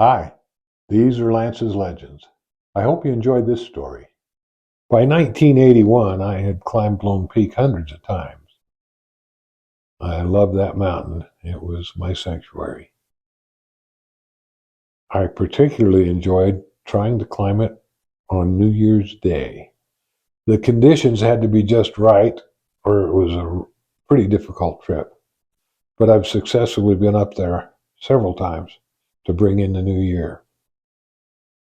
Hi, these are Lance's Legends. I hope you enjoyed this story. By 1981, I had climbed Lone Peak hundreds of times. I loved that mountain. It was my sanctuary. I particularly enjoyed trying to climb it on New Year's Day. The conditions had to be just right, or it was a pretty difficult trip. But I've successfully been up there several times to bring in the new year.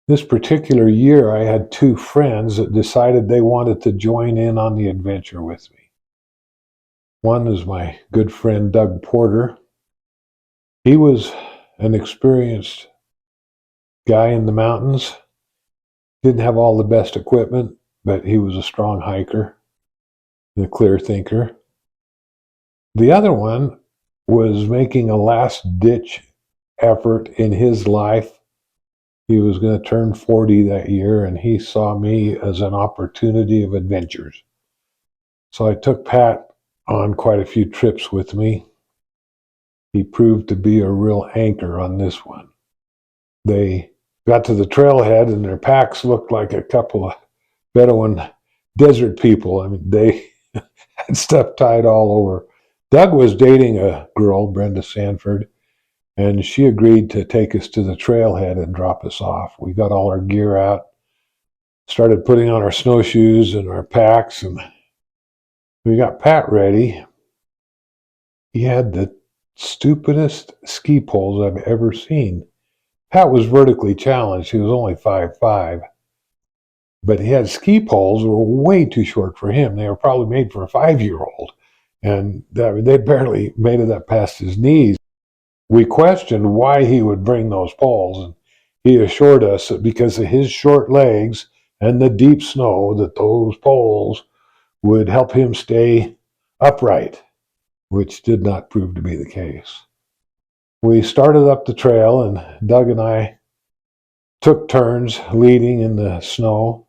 This particular year, I had two friends that decided they wanted to join in on the adventure with me. One is my good friend Doug Porter. He was an experienced guy in the mountains, didn't have all the best equipment, but he was a strong hiker and a clear thinker. The other one was making a last-ditch effort in his life. He was going to turn 40 that year, and he saw me as an opportunity of adventures. So I took Pat on quite a few trips with me. He proved to be a real anchor on this one. They got to the trailhead, and their packs looked like a couple of Bedouin desert people. I mean, they had stuff tied all over. Doug was dating a girl, Brenda Sanford, and she agreed to take us to the trailhead and drop us off. We got all our gear out, started putting on our snowshoes and our packs, and we got Pat ready. He had the stupidest ski poles I've ever seen. Pat was vertically challenged. He was only 5'5", but he had ski poles that were way too short for him. They were probably made for a 5-year-old, and they barely made it up past his knees. We questioned why he would bring those poles, and he assured us that because of his short legs and the deep snow, that those poles would help him stay upright, which did not prove to be the case. We started up the trail, and Doug and I took turns leading in the snow.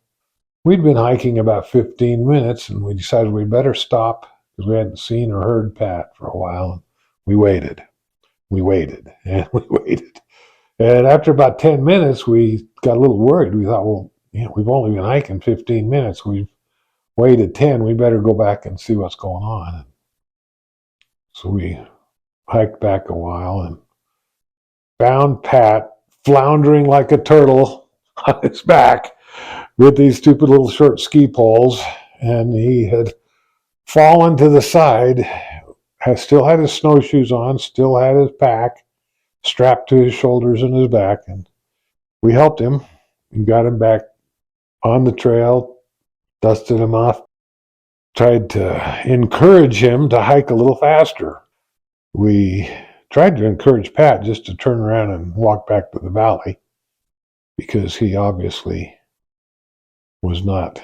We'd been hiking about 15 minutes, and we decided we'd better stop because we hadn't seen or heard Pat for a while. We waited, and we waited. And after about 10 minutes, we got a little worried. We thought, well, we've only been hiking 15 minutes. We've waited 10. We better go back and see what's going on. So we hiked back a while and found Pat floundering like a turtle on his back with these stupid little short ski poles. And he had fallen to the side, still had his snowshoes on, still had his pack strapped to his shoulders and his back. And we helped him and got him back on the trail, dusted him off, tried to encourage him to hike a little faster. We tried to encourage Pat just to turn around and walk back to the valley because he obviously was not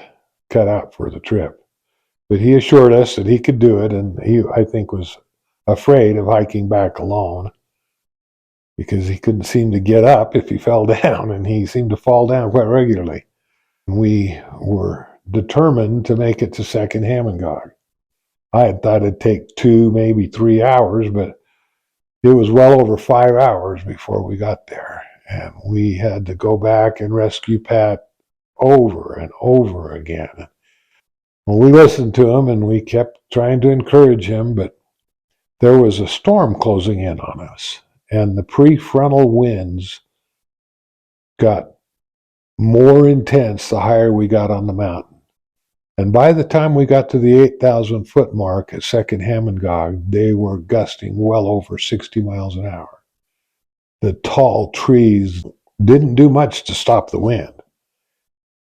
cut out for the trip. But he assured us that he could do it, and he, I think, was afraid of hiking back alone because he couldn't seem to get up if he fell down, and he seemed to fall down quite regularly. We were determined to make it to Second Hamongog. I had thought it'd take 2, maybe 3 hours, but it was well over 5 hours before we got there. And we had to go back and rescue Pat over and over again. Well, we listened to him and we kept trying to encourage him, but there was a storm closing in on us, and the prefrontal winds got more intense the higher we got on the mountain. And by the time we got to the 8,000 foot mark at Second Hamongog, they were gusting well over 60 miles an hour. The tall trees didn't do much to stop the wind.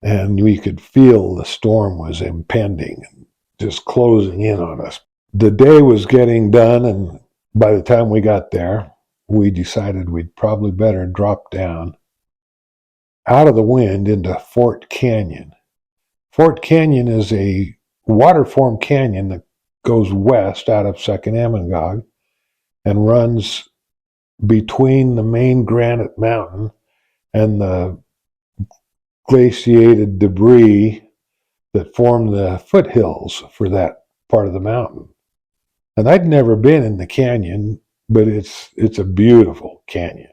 And we could feel the storm was impending and just closing in on us. The day was getting done, and by the time we got there, we decided we'd probably better drop down out of the wind into Fort Canyon. Fort Canyon is a waterform canyon that goes west out of Second Hamongog and runs between the main granite mountain and the glaciated debris that form the foothills for that part of the mountain. And I'd never been in the canyon, but it's a beautiful canyon.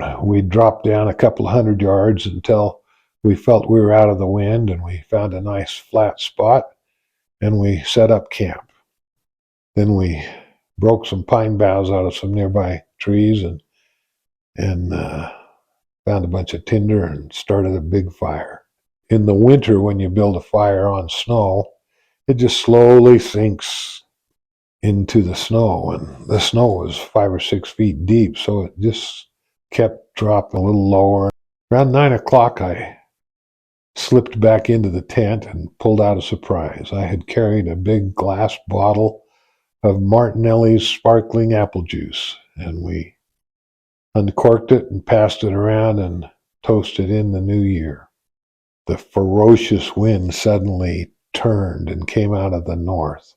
and we dropped down a couple of 100 yards until we felt we were out of the wind, and we found a nice flat spot, and we set up camp. Then we broke some pine boughs out of some nearby trees and found a bunch of tinder and started a big fire. In the winter, when you build a fire on snow, it just slowly sinks into the snow, and the snow was 5 or 6 feet deep, so it just kept dropping a little lower. Around 9 o'clock, I slipped back into the tent and pulled out a surprise. I had carried a big glass bottle of Martinelli's sparkling apple juice, and we uncorked it and passed it around and toasted in the new year. The ferocious wind suddenly turned and came out of the north,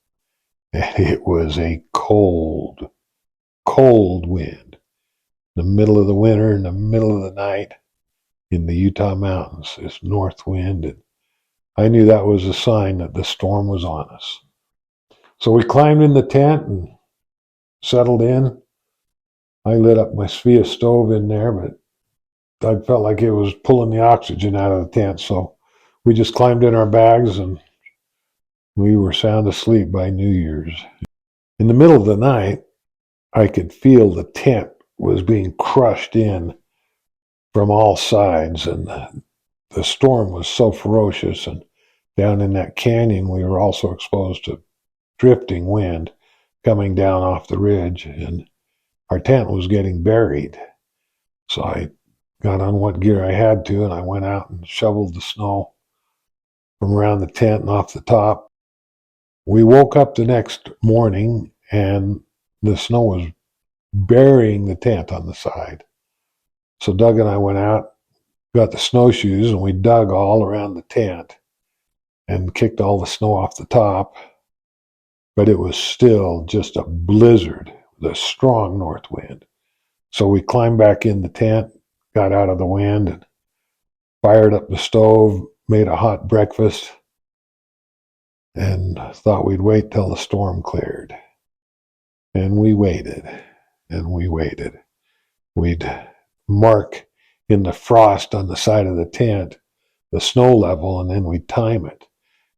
and it was a cold, cold wind. In the middle of the winter, in the middle of the night, in the Utah mountains, this north wind, and I knew that was a sign that the storm was on us. So we climbed in the tent and settled in. I lit up my Svea stove in there, but I felt like it was pulling the oxygen out of the tent, so we just climbed in our bags and we were sound asleep by New Year's. In the middle of the night, I could feel the tent was being crushed in from all sides, and the storm was so ferocious, and down in that canyon we were also exposed to drifting wind coming down off the ridge, and our tent was getting buried. So I got on what gear I had to, and I went out and shoveled the snow from around the tent and off the top. We woke up the next morning, and the snow was burying the tent on the side. So Doug and I went out, got the snowshoes, and we dug all around the tent and kicked all the snow off the top. But it was still just a blizzard with a strong north wind. So we climbed back in the tent, got out of the wind, and fired up the stove, made a hot breakfast, and thought we'd wait till the storm cleared. And we waited, and we waited. We'd mark in the frost on the side of the tent the snow level, and then we'd time it.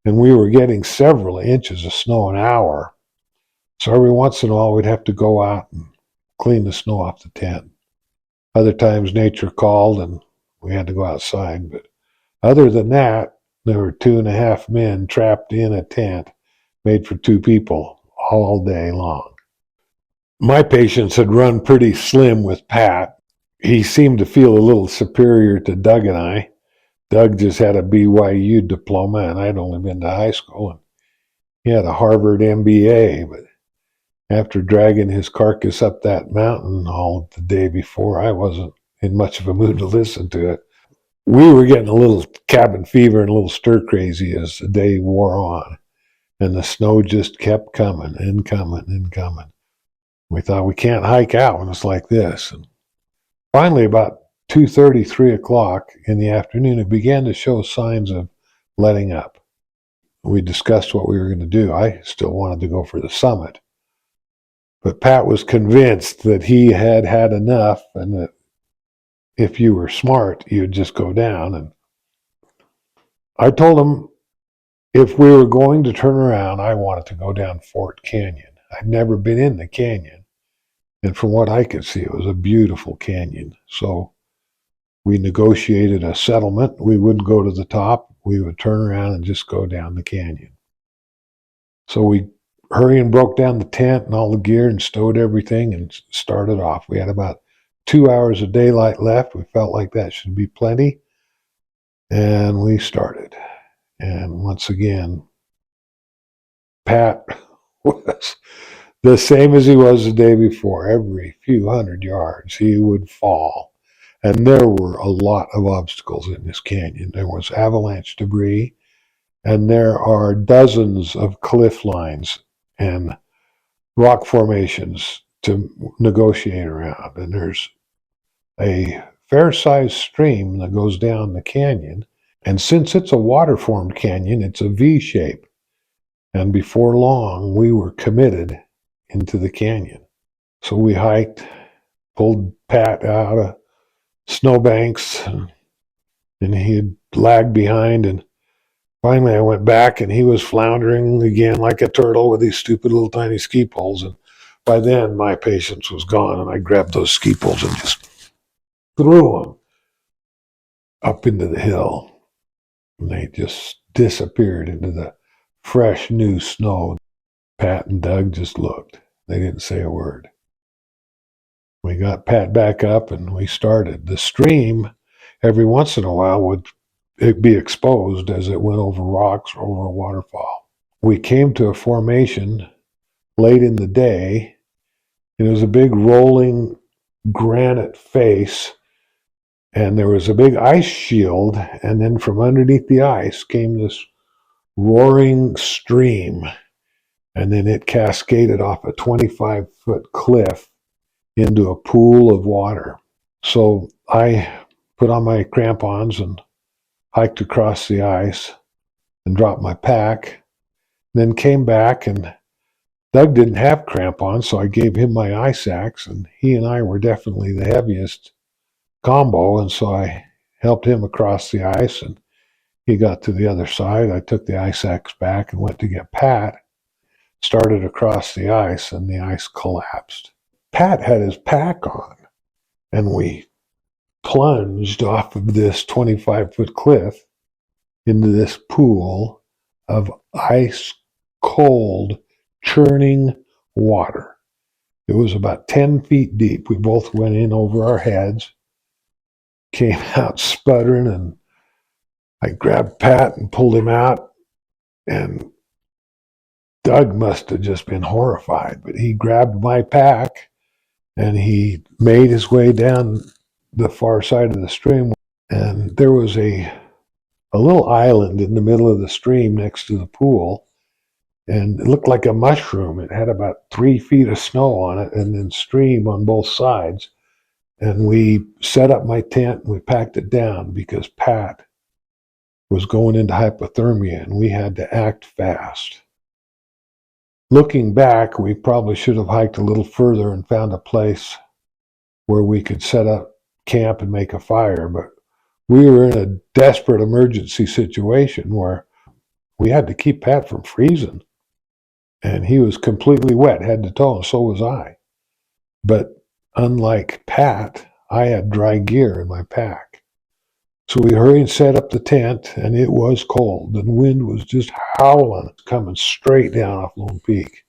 And we were getting several inches of snow an hour. So every once in a while, we'd have to go out and clean the snow off the tent. Other times, nature called, and we had to go outside. But other than that, there were 2.5 men trapped in a tent made for 2 people all day long. My patience had run pretty slim with Pat. He seemed to feel a little superior to Doug and I. Doug just had a BYU diploma, and I'd only been to high school, and he had a Harvard MBA. But after dragging his carcass up that mountain all the day before, I wasn't in much of a mood to listen to it. We were getting a little cabin fever and a little stir crazy as the day wore on, and the snow just kept coming and coming and coming. We thought, we can't hike out when it's like this. And finally, about 2:30, 3 o'clock in the afternoon, it began to show signs of letting up. We discussed what we were going to do. I still wanted to go for the summit, but Pat was convinced that he had had enough, and that if you were smart, you'd just go down. And I told him if we were going to turn around, I wanted to go down Fort Canyon. I'd never been in the canyon, and from what I could see, it was a beautiful canyon. So we negotiated a settlement. We wouldn't go to the top. We would turn around and just go down the canyon. So we hurried and broke down the tent and all the gear and stowed everything and started off. We had about 2 hours of daylight left. We felt like that should be plenty. And we started. And once again, Pat was the same as he was the day before. Every few 100 yards, he would fall. And there were a lot of obstacles in this canyon. There was avalanche debris, and there are dozens of cliff lines and rock formations to negotiate around. And there's a fair-sized stream that goes down the canyon. And since it's a water-formed canyon, it's a V shape. And before long, we were committed into the canyon. So we hiked, pulled Pat out of snowbanks, and he had lagged behind. And finally, I went back, and he was floundering again like a turtle with these stupid little tiny ski poles. And by then, my patience was gone, and I grabbed those ski poles and just threw them up into the hill. And they just disappeared into the fresh new snow. Pat and Doug just looked. They didn't say a word. We got Pat back up and we started. The stream, every once in a while, would be exposed as it went over rocks or over a waterfall. We came to a formation late in the day. It was a big rolling granite face, and there was a big ice shield, and then from underneath the ice came this roaring stream, and then it cascaded off a 25-foot cliff into a pool of water. So I put on my crampons and hiked across the ice and dropped my pack, then came back, and Doug didn't have crampons, so I gave him my ice axe, and he and I were definitely the heaviest combo, and so I helped him across the ice, and he got to the other side. I took the ice axe back and went to get Pat, started across the ice, and the ice collapsed. Pat had his pack on, and we plunged off of this 25-foot cliff into this pool of ice cold, churning water. It was about 10 feet deep. We both went in over our heads, came out sputtering, and I grabbed Pat and pulled him out, and Doug must have just been horrified, but he grabbed my pack and he made his way down the far side of the stream, and there was a little island in the middle of the stream next to the pool, and it looked like a mushroom. It had about 3 feet of snow on it and then stream on both sides. And we set up my tent and we packed it down because Pat was going into hypothermia and we had to act fast. Looking back, we probably should have hiked a little further and found a place where we could set up camp and make a fire, but we were in a desperate emergency situation where we had to keep Pat from freezing. And he was completely wet, head to toe, and so was I. But unlike Pat, I had dry gear in my pack. So we hurried and set up the tent, and it was cold. The wind was just howling, coming straight down off Lone Peak.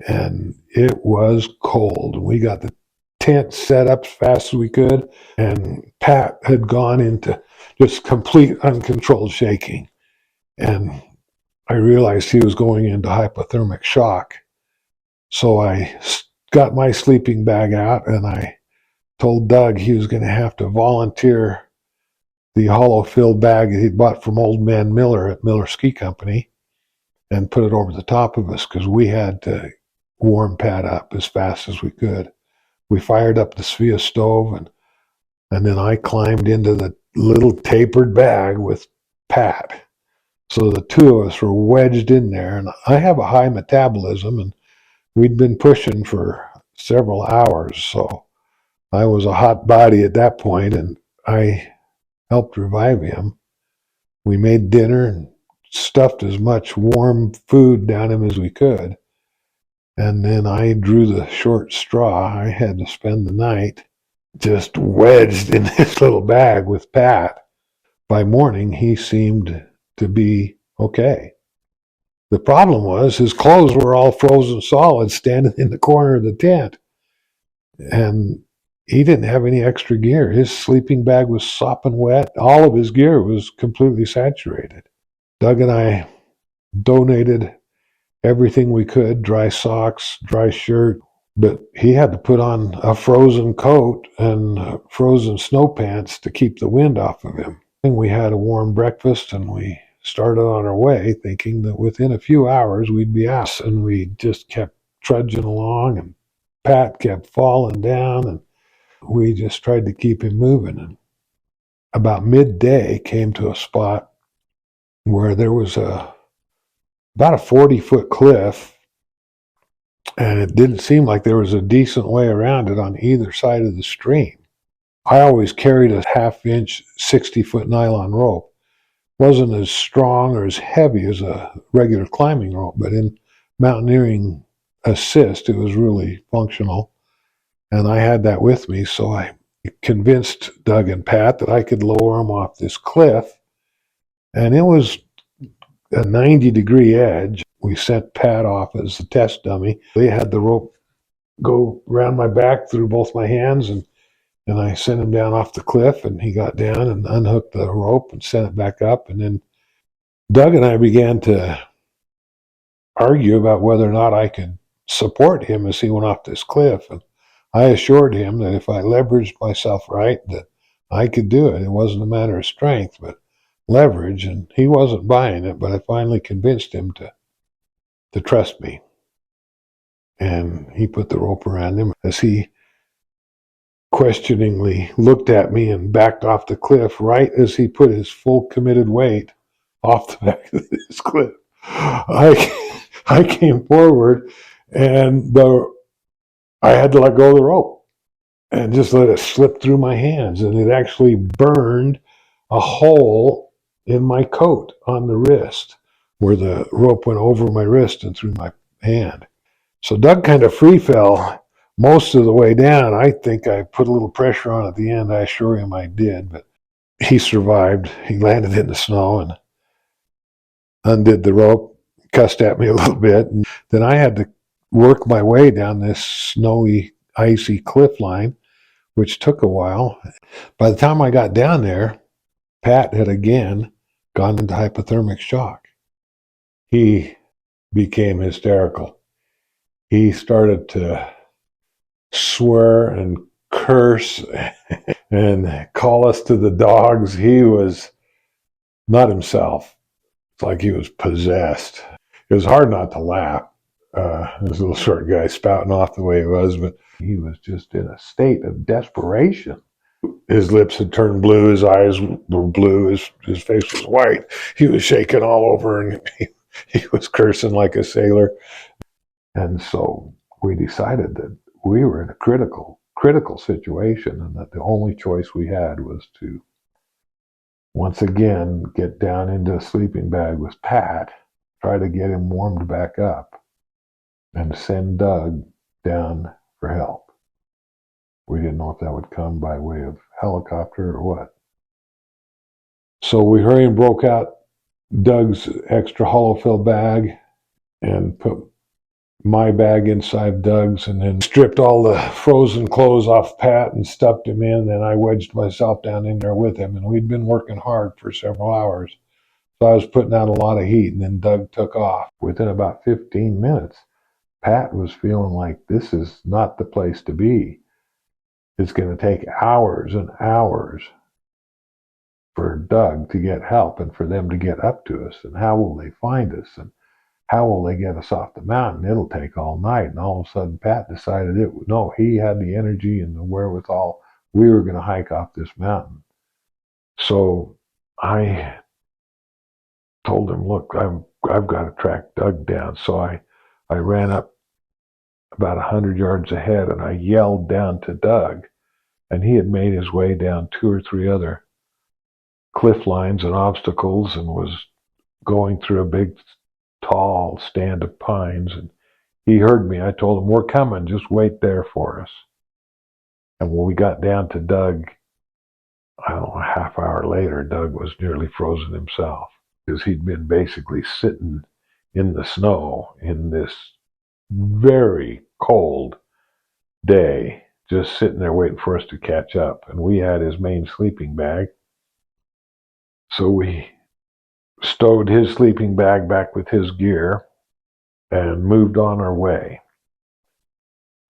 And it was cold. We got the tent set up as fast as we could, and Pat had gone into just complete uncontrolled shaking. And I realized he was going into hypothermic shock. So I got my sleeping bag out and I told Doug he was going to have to volunteer the hollow filled bag that he'd bought from old man Miller at Miller Ski Company and put it over the top of us because we had to warm Pat up as fast as we could. We fired up the Svea stove and then I climbed into the little tapered bag with Pat. So the two of us were wedged in there, and I have a high metabolism, and we'd been pushing for several hours, so I was a hot body at that point, and I helped revive him. We made dinner and stuffed as much warm food down him as we could, and then I drew the short straw. I had to spend the night just wedged in this little bag with Pat. By morning, he seemed to be okay. The problem was his clothes were all frozen solid standing in the corner of the tent. And he didn't have any extra gear. His sleeping bag was sopping wet. All of his gear was completely saturated. Doug and I donated everything we could, dry socks, dry shirt, but he had to put on a frozen coat and frozen snow pants to keep the wind off of him. We had a warm breakfast and we started on our way thinking that within a few hours we'd be out. And we just kept trudging along and Pat kept falling down and we just tried to keep him moving. And about midday came to a spot where there was about a 40-foot cliff, and it didn't seem like there was a decent way around it on either side of the stream. I always carried a half-inch, 60-foot nylon rope. Wasn't as strong or as heavy as a regular climbing rope, but in mountaineering assist, it was really functional. And I had that with me, so I convinced Doug and Pat that I could lower them off this cliff. And it was a 90-degree edge. We sent Pat off as a test dummy. They had the rope go around my back through both my hands, and I sent him down off the cliff, and he got down and unhooked the rope and sent it back up. And then Doug and I began to argue about whether or not I could support him as he went off this cliff. And I assured him that if I leveraged myself right, that I could do it. It wasn't a matter of strength, but leverage. And he wasn't buying it, but I finally convinced him to trust me. And he put the rope around him as he questioningly looked at me and backed off the cliff right as he put his full committed weight off the back of this cliff. I came forward, and I had to let go of the rope and just let it slip through my hands, and it actually burned a hole in my coat on the wrist where the rope went over my wrist and through my hand. So Doug kind of free fell most of the way down. I think I put a little pressure on at the end. I assure him I did, but he survived. He landed in the snow and undid the rope, cussed at me a little bit, and then I had to work my way down this snowy, icy cliff line, which took a while. By the time I got down there, Pat had again gone into hypothermic shock. He became hysterical. He started to swear and curse and call us to the dogs. He was not himself. It's like he was possessed. It was hard not to laugh. This little short guy spouting off the way he was, but he was just in a state of desperation. His lips had turned blue, his eyes were blue, his face was white. He was shaking all over, and he was cursing like a sailor. And so we decided that we were in a critical situation, and that the only choice we had was to once again get down into a sleeping bag with Pat, try to get him warmed back up, and send Doug down for help. We didn't know if that would come by way of helicopter or what. So we hurried and broke out Doug's extra hollow-fill bag and put my bag inside Doug's, and then stripped all the frozen clothes off Pat and stuffed him in. Then I wedged myself down in there with him, and we'd been working hard for several hours. So I was putting out a lot of heat, and then Doug took off. Within about 15 minutes, Pat was feeling like this is not the place to be. It's going to take hours and hours for Doug to get help and for them to get up to us. And how will they find us? And how will they get us off the mountain? It'll take all night. And all of a sudden, Pat decided he had the energy and the wherewithal. We were going to hike off this mountain. So I told him, look, I've got to track Doug down. So I ran up about 100 yards ahead, and I yelled down to Doug, and he had made his way down 2 or 3 other cliff lines and obstacles and was going through a big, tall stand of pines. And he heard me. I told him, we're coming, just wait there for us. And when we got down to Doug, I don't know, a half hour later, Doug was nearly frozen himself, because he'd been basically sitting in the snow in this very cold day, just sitting there waiting for us to catch up. And we had his main sleeping bag. So we stowed his sleeping bag back with his gear and moved on our way.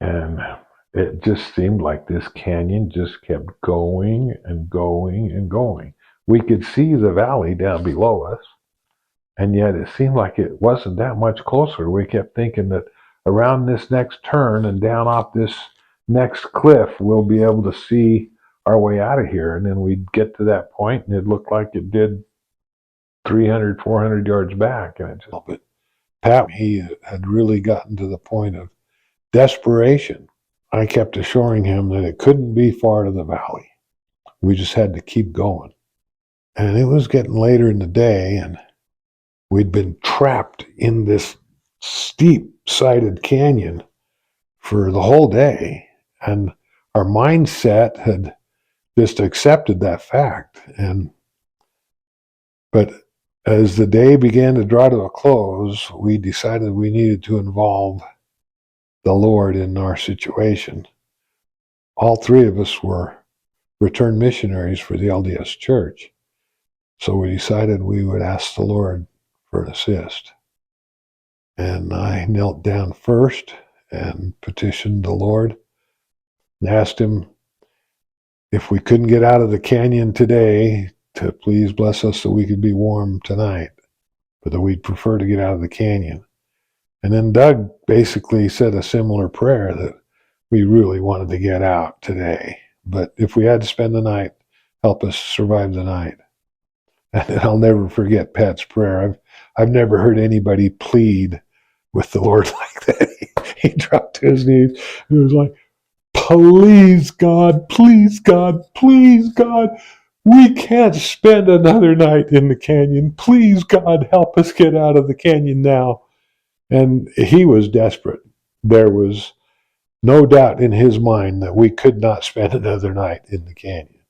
And it just seemed like this canyon just kept going and going and going. We could see the valley down below us, and yet it seemed like it wasn't that much closer. We kept thinking that around this next turn and down off this next cliff, we'll be able to see our way out of here. And then we'd get to that point, and it looked like it did 300, 400 yards back. And it just, but Pat, he had really gotten to the point of desperation. I kept assuring him that it couldn't be far to the valley. We just had to keep going. And it was getting later in the day, and we'd been trapped in this steep-sided canyon for the whole day. And our mindset had just accepted that fact. But as the day began to draw to a close, we decided we needed to involve the Lord in our situation. All three of us were returned missionaries for the LDS Church. So we decided we would ask the Lord for an assist. And I knelt down first and petitioned the Lord and asked him if we couldn't get out of the canyon today to please bless us so we could be warm tonight, but that we'd prefer to get out of the canyon. And then Doug basically said a similar prayer that we really wanted to get out today, but if we had to spend the night, help us survive the night. And I'll never forget Pat's prayer. I've never heard anybody plead with the Lord like that. He dropped to his knees. He was like, please, God, please, God, please, God, we can't spend another night in the canyon. Please, God, help us get out of the canyon now. And he was desperate. There was no doubt in his mind that we could not spend another night in the canyon.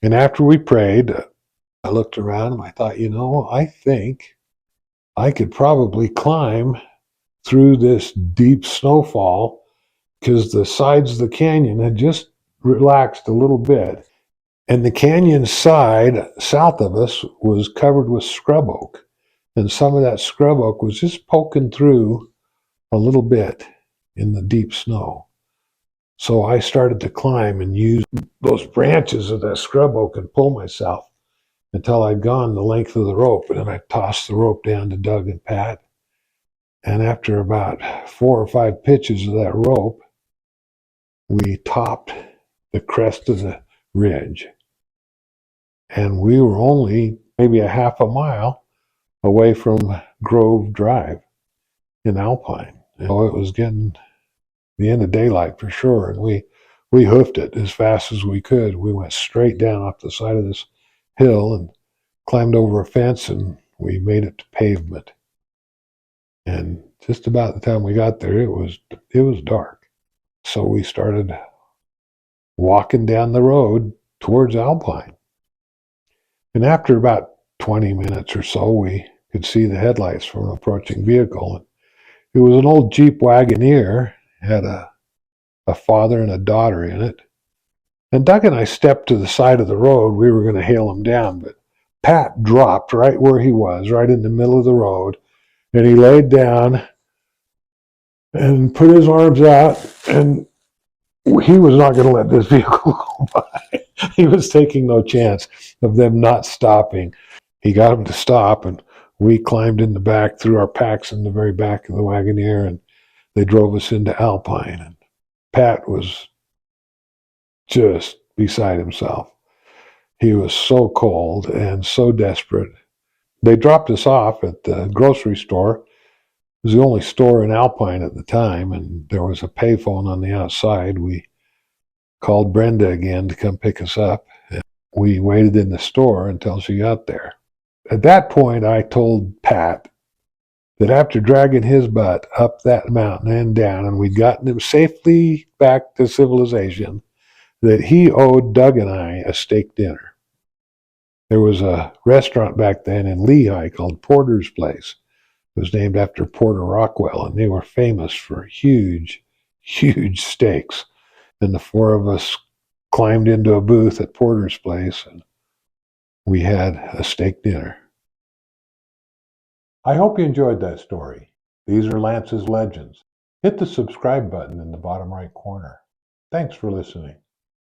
And after we prayed, I looked around and I thought, I think I could probably climb through this deep snowfall because the sides of the canyon had just relaxed a little bit. And the canyon side south of us was covered with scrub oak. And some of that scrub oak was just poking through a little bit in the deep snow. So I started to climb and use those branches of that scrub oak and pull myself until I'd gone the length of the rope. And then I tossed the rope down to Doug and Pat. And after about 4 or 5 pitches of that rope, we topped the crest of the ridge. And we were only maybe a half a mile away from Grove Drive in Alpine. And so it was getting the end of daylight for sure. And we hoofed it as fast as we could. We went straight down off the side of this hill and climbed over a fence, and we made it to pavement. And just about the time we got there, it was dark. So we started walking down the road towards Alpine. And after about 20 minutes or so, we could see the headlights from an approaching vehicle. And it was an old Jeep Wagoneer, had a father and a daughter in it. And Doug and I stepped to the side of the road. We were going to hail him down, but Pat dropped right where he was, right in the middle of the road. And he laid down and put his arms out, and he was not going to let this vehicle go by. He was taking no chance of them not stopping. He got them to stop, and we climbed in the back, threw our packs in the very back of the Wagoneer, and they drove us into Alpine. And Pat was just beside himself. He was so cold and so desperate. They dropped us off at the grocery store. It was the only store in Alpine at the time, and there was a payphone on the outside. We called Brenda again to come pick us up. And we waited in the store until she got there. At that point, I told Pat that after dragging his butt up that mountain and down, and we'd gotten him safely back to civilization, that he owed Doug and I a steak dinner. There was a restaurant back then in Lehigh called Porter's Place. It was named after Porter Rockwell, and they were famous for huge, huge steaks. And the 4 of us climbed into a booth at Porter's Place, and we had a steak dinner. I hope you enjoyed that story. These are Lance's Legends. Hit the subscribe button in the bottom right corner. Thanks for listening.